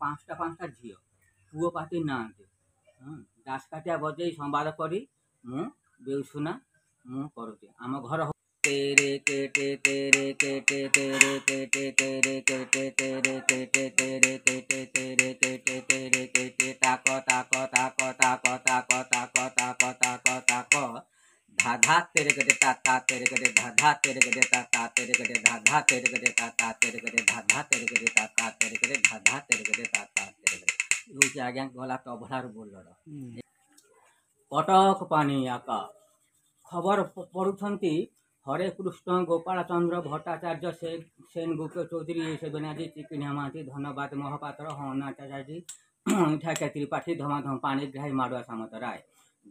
ପାଞ୍ଚଟା ପାଞ୍ଚଟା ଝିଅ ପୁଅ ପାତି ନାହାନ୍ତି। ଦାସକାଠିଆ ବଜେଇ ସମ୍ବାଦ କରି ମୁଁ ବେଉସୁନା ମୁଁ କରୁଛି। ଆମ ଘର ତେରେ କେଟେ ତେରେ କେଟେ ତେରେ କେଟେ ତେରେ କେଟେ ତେରେ କେଟେ ତେରେ କେଟେ ତେରେ କେଟେ ତେରେ କେଟେ ତାକ ତାକ ତାକ ତାକ ତାକ ତାକ ତାକ ତାକ ତାକ धा धा तेरे गडे ता ता तेरे गडे धा धा तेरे गडे ता ता तेरे गडे धा धा तेरे गडे ता ता तेरे गडे धा धा तेरे गडे ता ता तेरे गडे धा धा तेरे गडे ता ता तेरे गडे ये आज्ञा गला तबलार बोलर कटक पानी आका खबर पढ़ुंट हरे कृष्ण गोपाल चंद्र भट्टाचार्य सेन गुप्त चौधरी ये सब आज चिकिनिया महाती धनबाद महापात्र हनाचार्य इठा त्रिपाठी धमाधम पाणिग्राही माड़ुआ सामत राय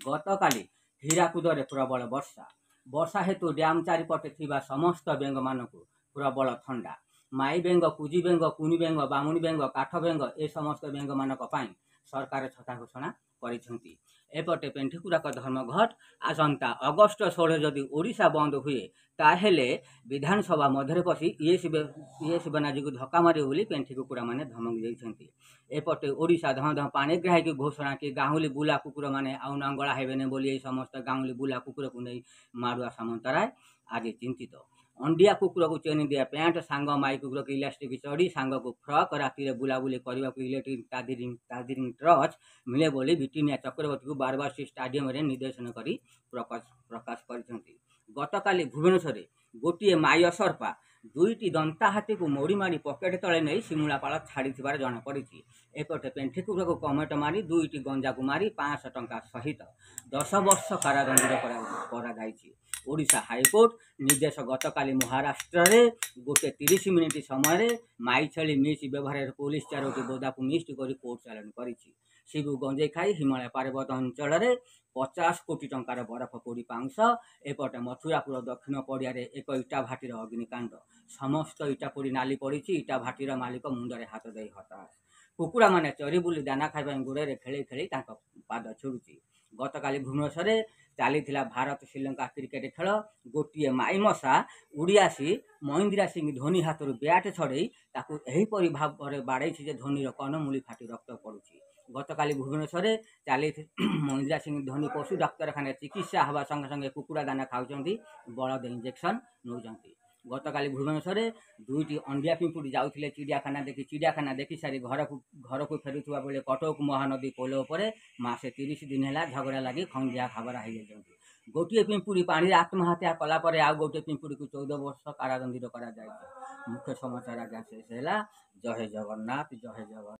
गत काली हीराकुदरे प्रबल वर्षा हेतु डैम चारिपटे थिबा समस्त बेंग मानकु प्रबल थंडा माई बेंग कुजी बेंग कुनी बेंग बामुनी बेंग काठ बेंग ए समस्त बेंग मानक पाई सरकार छटा घोषणा करिसेंती। एपटे पेंठिकुराक धर्मघट आसंता अगस्ट 16 जदि ओडिशा बंद हुए ताहेले विधानसभा मध्य पशि ईएस बनाजी को धक्का मारे बोली पेंठी कुकुरा माने धमक देइछंती। एपटे ओडिशा धम धम पाणिग्राही की घोषणा की गाहुली बुला कुकुर माने आउ नंगला हेबेने बोली समस्त गाहुली बुला कुकुर को नहीं मारुआ सामंतराय आज चिंतित। अंडिया कुकुर को चेन दिया पैंट सांग माई कुकुर की इलास्टिक चढ़ी सांग को फ्रक राति बुलाबुली करने को इलेक्ट्रिक तादिरिंग ट्रच मिले बोली ब्रिटानिया चक्रवर्ती को बार बार स्टाडियम रे निर्देशन करी प्रकाश करछंती। गतकाली भुवनेश्वर गोटे माई असरपा दुईटी दंता हाथी को मोड़ी मारी पकेट तले नहीं शिमूलापाल छाड़ी जमापड़ी। एपटे पेंठिकुरा को कमेट मारी दुईटी गंजा को मारी 500 टंका सहित 10 वर्ष कारादंड ओडिशा हाईकोर्ट निर्देश गतकाली महाराष्ट्र रे गोटे 30 मिनिट समय माई छेली मिस व्यवहार पुलिस 4टी बोदा को मिस्ट कर कोर्ट चालाण कर शिबू गंजे खाई हिमालय पर्वत अंचल 50 कोटी टंकार बरफ पोड़ी पाउंस। एपटे मथुरापुर दक्षिण पड़िया एक इटा भाटीर अग्निकांड समस्त इटा पोड़ी नाली पड़ी इटा भाटीर मालिक मुंडे हाथ दे हताश कुकुड़ा माने चरी बुली दाना खाइबा गोड़े खेली खेली पाद छुड़ुची। गतकाली भुवनेश्वर चली भारत श्रीलंका क्रिकेट खेल गोटे माई मशा उड़ी आसी महेंद्र सिंह धोनी हाथ बैट छड़े यहीपरि भाव में बाड़े धोनी कनमूली फाटी रक्त पड़ुची। गतकाली भुवनेश्वर चली महेंद्र सिंह धोनी पशु डाक्तखाना चिकित्सा हवा संगे संगे कुकुड़ा दाना खाऊंट बलद इंजेक्शन नौकरी। गतकाली भुवनेश्वर दुईटी अंडिया पिंपुड़ी जाउथिले चिड़ियाखाना देखी सारी घर को फेरुवा बेले कटक महानदी पोल पर मासे 30 दिन है झगड़ा लगी खंडिया खबरा हो जाती। गोटे पिंपुड़ी पानी आत्महत्या कलापर आउ गोटे पिंपुड़ी को 14 वर्ष कारादंडित करा मुख्य समाचार आज्ञा शेष है। जय जगन्नाथ जय जगन्नाथ।